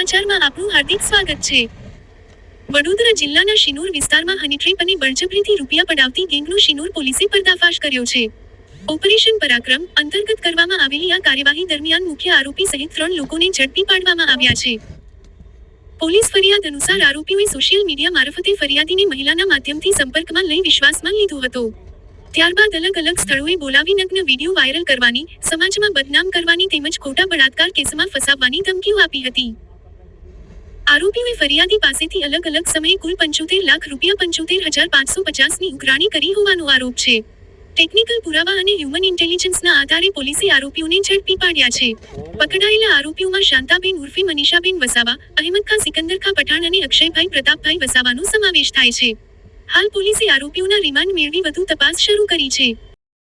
સમાચારમાં આપનું હાર્દિક સ્વાગત છે. વડોદરા જિલ્લાના શિનોર વિસ્તારમાં હનીટ્રેપ અને બળજબરીથી રૂપિયા પડાવતી ગેંગનો શિનોર પોલીસે પર્દાફાશ કર્યો છે. ઓપરેશન પરાક્રમ અંતર્ગત કરવામાં આવેલી આ કાર્યવાહી દરમિયાન મુખ્ય આરોપી સહિત 3 લોકોને ઝડપી પાડવામાં આવ્યા છે. પોલીસ ફરિયાદ અનુસાર આરોપીઓએ સોશિયલ મીડિયા મારફતે ફરિયાદીને મહિલાના માધ્યમથી સંપર્કમાં લઈ વિશ્વાસમાં લીધો હતો. ત્યારબાદ અલગ-અલગ સ્થળોએ બોલાવી નગ્ન વિડીયો વાયરલ કરવાની, સમાજમાં બદનામ કરવાની તેમજ ખોટા બળાત્કાર કેસમાં ફસાવવાની ધમકીઓ આપી હતી. આરોપીઓએ ફરિયાદી પાસેથી અલગ-અલગ સમયે કુલ 75 લાખ રૂપિયા 75,550ની ઉઘરાણી કરી હોવાનો આરોપ છે. ટેકનિકલ પુરાવા અને હ્યુમન ઇન્ટેલિજન્સના આધારે પોલીસે આરોપીઓને ઝડપી પાડ્યા છે. પકડાયેલા આરોપીઓમાં શાંતાબેન ઉર્ફે મનીષાબેન વસાવા, અહેમદખાં સિકંદરખાં પઠાણ અને અક્ષયભાઈ પ્રતાપભાઈ વસાવાનો સમાવેશ થાય છે. હાલ પોલીસે આરોપીઓના રિમાન્ડ મેળવી વધુ તપાસ શરૂ કરી છે.